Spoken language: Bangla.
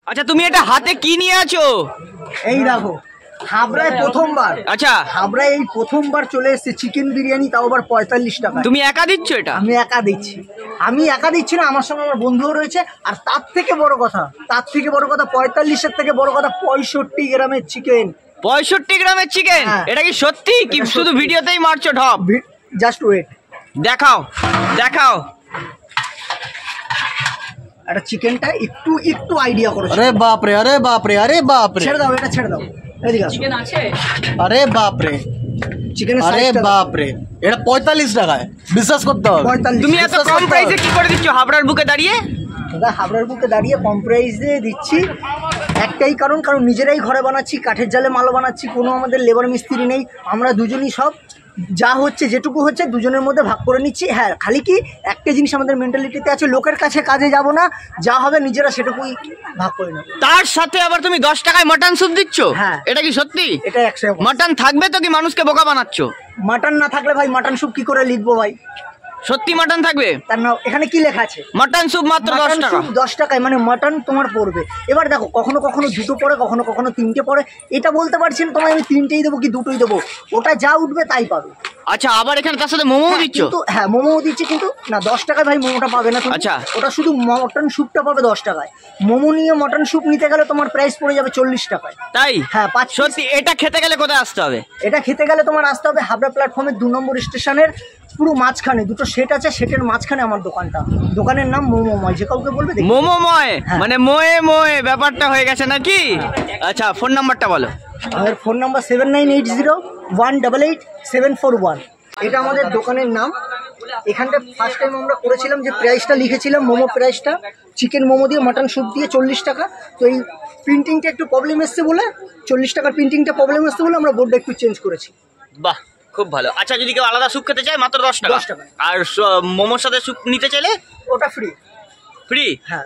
আচ্ছা তুমি এটা হাতে কি নিয়ে আছো? এই দেখো হাবড়ায় প্রথমবার। আচ্ছা হাবড়ায় এই প্রথমবার চলে এসেছে চিকেন বিরিয়ানি, তাও আবার 45 টাকা। তুমি একা দিচ্ছ এটা? আমি একা দিচ্ছি। আমি একা দিচ্ছি না, আমার সঙ্গে আমার বন্ধুও রয়েছে। আর তার থেকে বড় কথা 45-এর থেকে বড় কথা 65 গ্রামের চিকেন। 65 গ্রামের চিকেন? এটা কি সত্যি কি শুধু ভিডিওতেই মারছো ঢপ? জাস্ট ওয়েট, দেখাও দেখাও। এটা চিকেনটা একটু আইডিয়া করো। আরে বাপ রে, আরে বাপ রে, আরে বাপ রে, ছেড়ে দাও, এটা ছেড়ে দাও। এদিকে আসো। চিকেন আছে? আরে বাপ রে, চিকেনের আরে বাপ রে, এটা 45 টাকায়, বিশ্বাস করতে হবে। 45। তুমি এত কম প্রাইসে কি করে দিচ্ছ হাবড়ার বুকে দাঁড়িয়ে? দাদা হাবড়ার বুকে দাঁড়িয়ে কম প্রাইসে দিচ্ছি একটাই কারণ নিজেরাই ঘরে বানাচ্ছি, কাঠের জালে মাল বানাচ্ছি, কোনো আমাদের লেবার মিস্ত্রি নেই। আমরা দুজনই সব যা হচ্ছে যেটুকু হচ্ছে দুজনের মধ্যে ভাগ করে নিচ্ছি। হ্যাঁ, খালি কি একটা জিনিস আমাদের মেন্টালিটিতে আছে, লোকের কাছে কাজে যাব না, যা হবে নিজেরা সেটুকুই ভাগ করে নেব। তার সাথে আবার তুমি 10 টাকায় মটন স্যুপ দিচ্ছ? হ্যাঁ। এটা কি সত্যি? এটা 100। মটন থাকবে তো কি মানুষকে বোকা বানাচ্ছ? মাটন না থাকলে ভাই মাটন স্যুপ কি করে লিখবো ভাই? সত্যি মটন থাকবে? তার না এখানে কি লেখা আছে? মটন স্যুপ মাত্র 10 টাকা। 10 টাকায়, মানে মটন তোমার পড়বে। এবার দেখো কখনো কখনো দুটো পড়ে, কখনো কখনো তিনটে পড়ে। এটা বলতে পারছি না তোমায় আমি তিনটেই দেবো কি দুটোই দেবো, ওটা যা উঠবে তাই পাবে। আচ্ছা আবার এখানে তার সাথে মোমো দিচ্ছ? হ্যাঁ মোমো দিচ্ছি, কিন্তু না 10 টাকায় ভাই মোমোটা পাবে না তুমি। আচ্ছা ওটা শুধু মটন স্যুপটা পাবে 10 টাকায়। মোমো নিয়ে মটন স্যুপ নিতে গেলে তোমার প্রাইস পড়ে যাবে 40 টাকায়। তাই? হ্যাঁ 5। সত্যি? এটা খেতে গেলে কোথায় আসতে হবে? এটা খেতে গেলে তোমার আসতে হবে হাবড়া প্ল্যাটফর্মের 2 নম্বর স্টেশনের পুরো মাঝখানে দুটো সেট আছে, সেটের মাঝখানে আমার দোকানটা। দোকানের নাম মোমোময়, যে কাউকে বলবে মোমোময়, মানে মোয়ে মোয়ে ব্যাপারটা হয়ে গেছে নাকি? আচ্ছা ফোন নাম্বারটা বলো। আমাদের ফোন নাম্বার 7980188741। এটা আমাদের দোকানের নাম। এখানটা ফার্স্ট টাইম আমরা করেছিলাম যে প্রাইসটা লিখেছিলাম মোমো প্রাইসটা, চিকেন মোমো দিয়ে মটন স্যুপ দিয়ে 40 টাকা। তো এই প্রিন্টিংটা একটু প্রবলেম এসছে বলে, 40 টাকার প্রিন্টিংটা প্রবলেম এসছে বলে আমরা বোর্ডটা একটু চেঞ্জ করেছি। বাহ খুব ভালো। আচ্ছা যদি কেউ আলাদা স্যুপ খেতে চায় মাত্র 10 টাকা। 10 টাকা। আর মোমোর সাথে স্যুপ নিতে চাইলে ওটা ফ্রি। ফ্রি? হ্যাঁ।